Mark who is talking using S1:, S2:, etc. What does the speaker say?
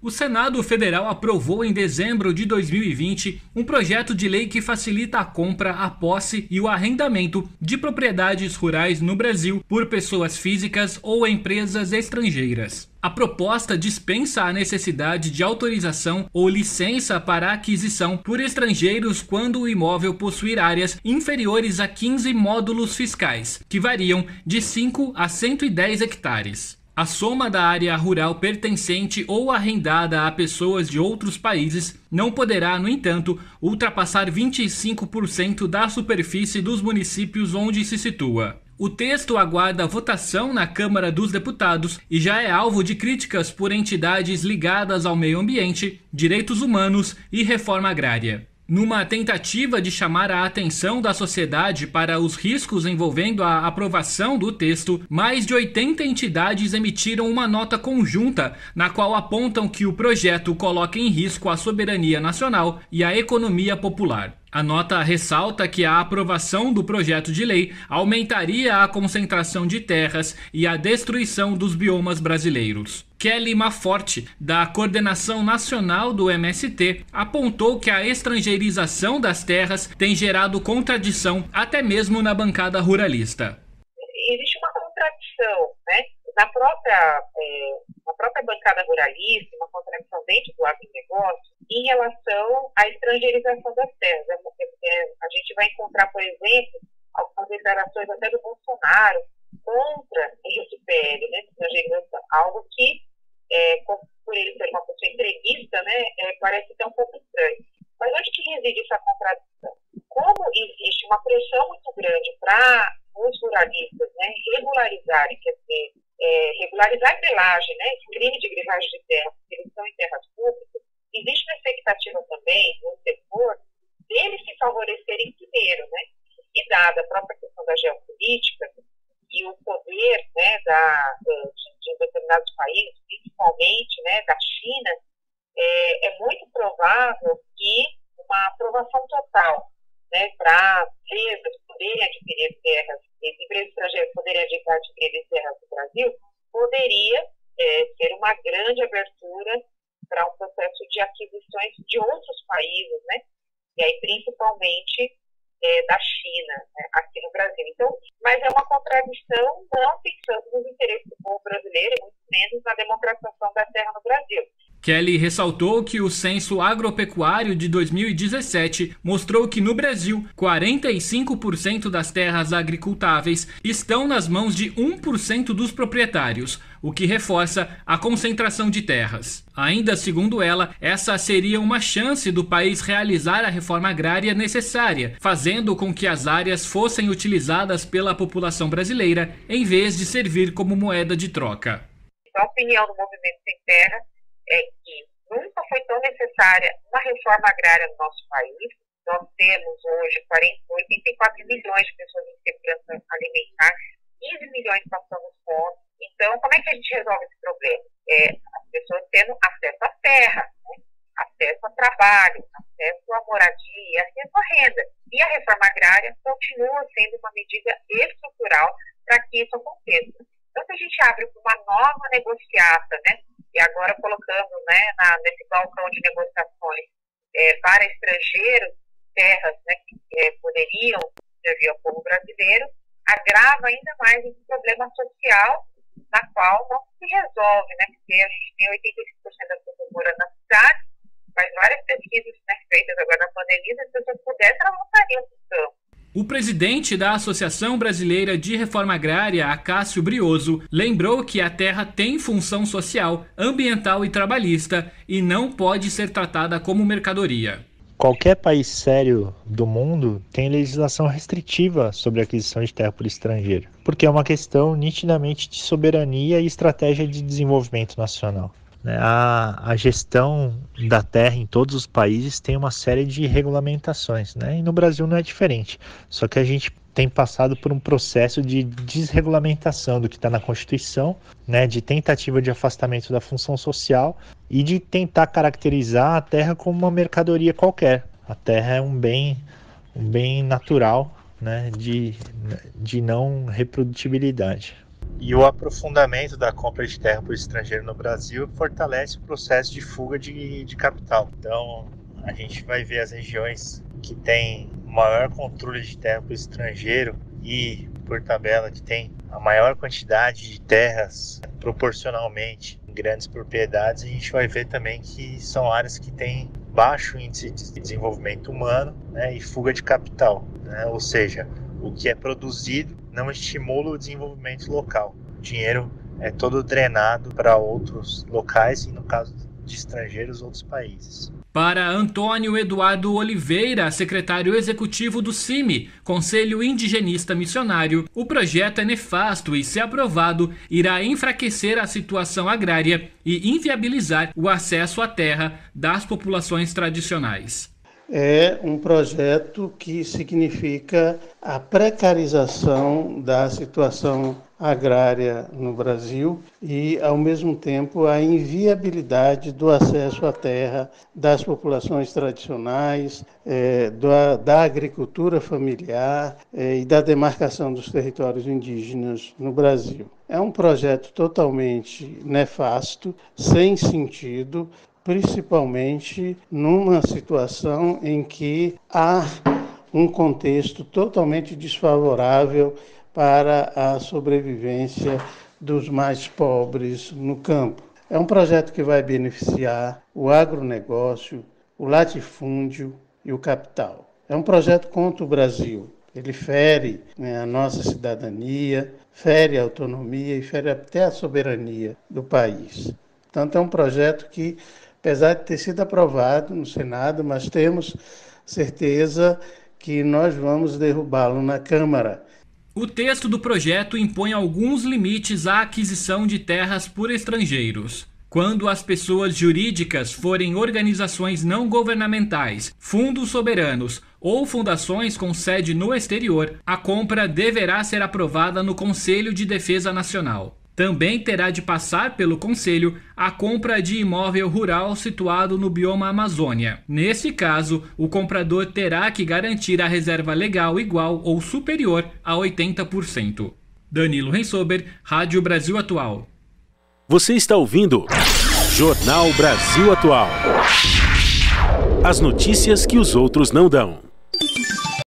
S1: O Senado Federal aprovou em dezembro de 2020 um projeto de lei que facilita a compra, a posse e o arrendamento de propriedades rurais no Brasil por pessoas físicas ou empresas estrangeiras. A proposta dispensa a necessidade de autorização ou licença para aquisição por estrangeiros quando o imóvel possuir áreas inferiores a 15 módulos fiscais, que variam de 5 a 110 hectares. A soma da área rural pertencente ou arrendada a pessoas de outros países não poderá, no entanto, ultrapassar 25% da superfície dos municípios onde se situa. O texto aguarda votação na Câmara dos Deputados e já é alvo de críticas por entidades ligadas ao meio ambiente, direitos humanos e reforma agrária. Numa tentativa de chamar a atenção da sociedade para os riscos envolvendo a aprovação do texto, mais de 80 entidades emitiram uma nota conjunta na qual apontam que o projeto coloca em risco a soberania nacional e a economia popular. A nota ressalta que a aprovação do projeto de lei aumentaria a concentração de terras e a destruição dos biomas brasileiros. Kelly Maforte, da Coordenação Nacional do MST, apontou que a estrangeirização das terras tem gerado contradição até mesmo na bancada ruralista.
S2: Existe uma contradição, né? Na própria bancada ruralista, uma contradição dentro do agronegócio em relação à estrangeirização das terras. A gente vai encontrar, por exemplo, algumas declarações até do Bolsonaro contra esse PL, né, estrangeirização, algo que, por ele ser uma pessoa entreguista, né, parece até um pouco estranho. Mas onde que reside essa contradição? Como existe uma pressão muito grande para os ruralistas, né, regularizarem, quer dizer, regularizar a grilagem, né, esse crime de grilagem de terra, porque eles estão em terras públicas, existe uma expectativa também no setor deles se favorecerem primeiro, né, e dada a própria questão da geopolítica e o poder, né, de determinados países, principalmente, né, da China, é muito provável que uma aprovação total, né, para empresas poderem adquirir terras, empresas estrangeiras poderem adquirir terras do Brasil, poderia ser uma grande abertura para um processo de aquisições de outros países, né, e aí principalmente da China, né, aqui no Brasil. Então, mas é uma contradição não pensando nos interesses do povo brasileiro, e muito menos na democratização da terra no Brasil.
S1: Kelly ressaltou que o Censo Agropecuário de 2017 mostrou que no Brasil, 45% das terras agricultáveis estão nas mãos de 1% dos proprietários, o que reforça a concentração de terras. Ainda segundo ela, essa seria uma chance do país realizar a reforma agrária necessária, fazendo com que as áreas fossem utilizadas pela população brasileira em vez de servir como moeda de troca.
S2: A opinião do Movimento Sem Terra é que nunca foi tão necessária uma reforma agrária no nosso país. Nós temos hoje 84 milhões de pessoas em segurança alimentar, 15 milhões passando fome. Então, como é que a gente resolve esse problema? As pessoas tendo acesso à terra, né? Acesso a trabalho, acesso à moradia, acesso à renda. E a reforma agrária continua sendo uma medida estrutural para que isso aconteça. Então, se a gente abre uma nova negociata, né? E agora colocando, né, nesse balcão de negociações para estrangeiros, terras, né, que poderiam servir ao povo brasileiro, agrava ainda mais esse problema social, na qual não se resolve, né, porque a gente tem 85% das pessoas morando na cidade, mas várias pesquisas, né, feitas agora na pandemia, se as pessoas pudessem, elas voltariam para o campo.
S1: O presidente da Associação Brasileira de Reforma Agrária, Acácio Brioso, lembrou que a terra tem função social, ambiental e trabalhista e não pode ser tratada como mercadoria.
S3: Qualquer país sério do mundo tem legislação restritiva sobre a aquisição de terra por estrangeiro, porque é uma questão nitidamente de soberania e estratégia de desenvolvimento nacional. A gestão da terra em todos os países tem uma série de regulamentações, né? E no Brasil não é diferente, só que a gente tem passado por um processo de desregulamentação do que está na Constituição, né? De tentativa de afastamento da função social e de tentar caracterizar a terra como uma mercadoria qualquer. A terra é um bem natural, né? De não reprodutibilidade. E o aprofundamento da compra de terra por estrangeiro no Brasil fortalece o processo de fuga de capital. Então, a gente vai ver as regiões que têm maior controle de terra por estrangeiro e, por tabela, que tem a maior quantidade de terras proporcionalmente em grandes propriedades. A gente vai ver também que são áreas que têm baixo índice de desenvolvimento humano, né, e fuga de capital, né? Ou seja, o que é produzido não estimula o desenvolvimento local. O dinheiro é todo drenado para outros locais e, no caso de estrangeiros, outros países.
S1: Para Antônio Eduardo Oliveira, secretário executivo do CIMI, Conselho Indigenista Missionário, o projeto é nefasto e, se aprovado, irá enfraquecer a situação agrária e inviabilizar o acesso à terra das populações tradicionais.
S4: É um projeto que significa a precarização da situação agrária no Brasil e, ao mesmo tempo, a inviabilidade do acesso à terra das populações tradicionais, da agricultura familiar e da demarcação dos territórios indígenas no Brasil. É um projeto totalmente nefasto, sem sentido, principalmente numa situação em que há um contexto totalmente desfavorável para a sobrevivência dos mais pobres no campo. É um projeto que vai beneficiar o agronegócio, o latifúndio e o capital. É um projeto contra o Brasil. Ele fere, a nossa cidadania, fere a autonomia e fere até a soberania do país. Portanto, é um projeto que, apesar de ter sido aprovado no Senado, mas temos certeza que nós vamos derrubá-lo na Câmara.
S1: O texto do projeto impõe alguns limites à aquisição de terras por estrangeiros. Quando as pessoas jurídicas forem organizações não governamentais, fundos soberanos ou fundações com sede no exterior, a compra deverá ser aprovada no Conselho de Defesa Nacional. Também terá de passar pelo Conselho a compra de imóvel rural situado no bioma Amazônia. Nesse caso, o comprador terá que garantir a reserva legal igual ou superior a 80%. Danilo Rensober, Rádio Brasil Atual.
S5: Você está ouvindo Jornal Brasil Atual. As notícias que os outros não dão.